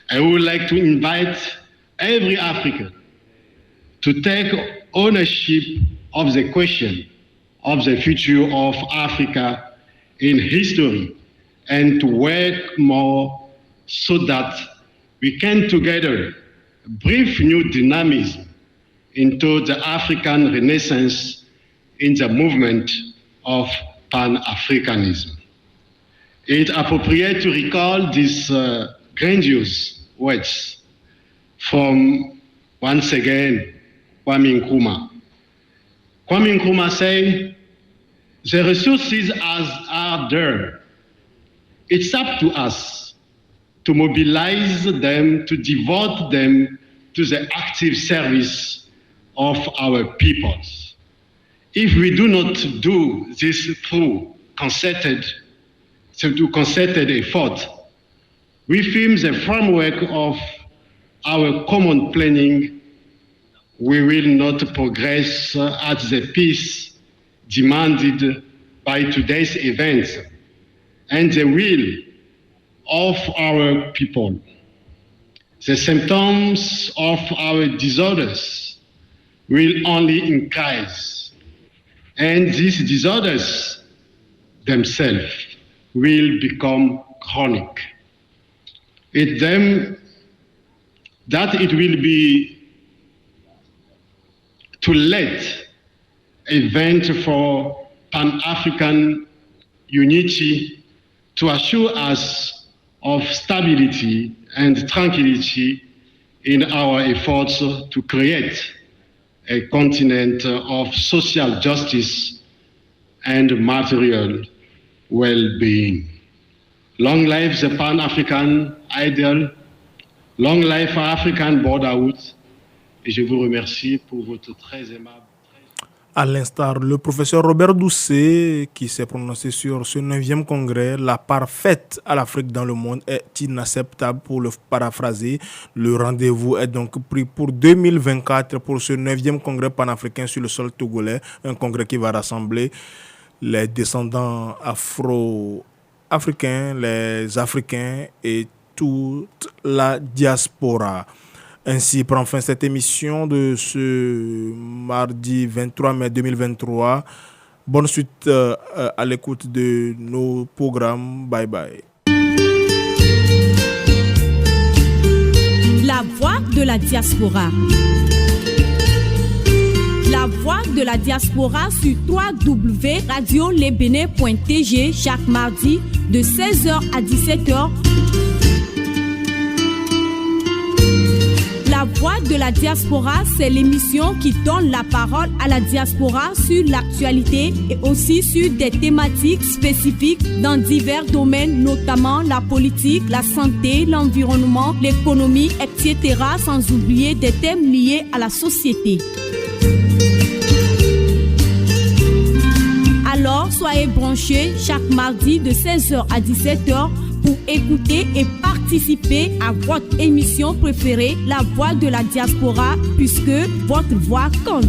I would like to invite every African to take ownership of the question of the future of Africa in history and to work more so that we can together breathe new dynamism into the African Renaissance in the movement of Pan-Africanism. It's appropriate to recall these grandiose words from, once again, Kwame Nkrumah. Kwame Nkrumah said, the resources are there. It's up to us to mobilize them, to devote them to the active service of our peoples. If we do not do this through concerted effort, we film the framework of our common planning, we will not progress at the pace demanded by today's events and the will of our people. The symptoms of our disorders will only increase, and these disorders themselves will become chronic. It will be too late event for Pan-African unity to assure us of stability and tranquility in our efforts to create a continent of social justice and material well-being. Long live the Pan-African ideal, long live African Brotherhood, et je vous remercie pour votre très aimable. À l'instar, le professeur Robert Doucet, qui s'est prononcé sur ce 9e congrès, la part faite à l'Afrique dans le monde est inacceptable pour le paraphraser. Le rendez-vous est donc pris pour 2024 pour ce 9e congrès panafricain sur le sol togolais, un congrès qui va rassembler les descendants afro-africains, les Africains et toute la diaspora. Ainsi prend fin cette émission de ce mardi 23 mai 2023. Bonne suite à l'écoute de nos programmes. Bye bye. La voix de la diaspora. La voix de la diaspora sur www.radiolebene.tg chaque mardi de 16h à 17h. La voix de la diaspora, c'est l'émission qui donne la parole à la diaspora sur l'actualité et aussi sur des thématiques spécifiques dans divers domaines, notamment la politique, la santé, l'environnement, l'économie, etc., sans oublier des thèmes liés à la société. Alors, soyez branchés chaque mardi de 16h à 17h pour écouter et participer à votre émission préférée, La Voix de la Diaspora, puisque votre voix compte.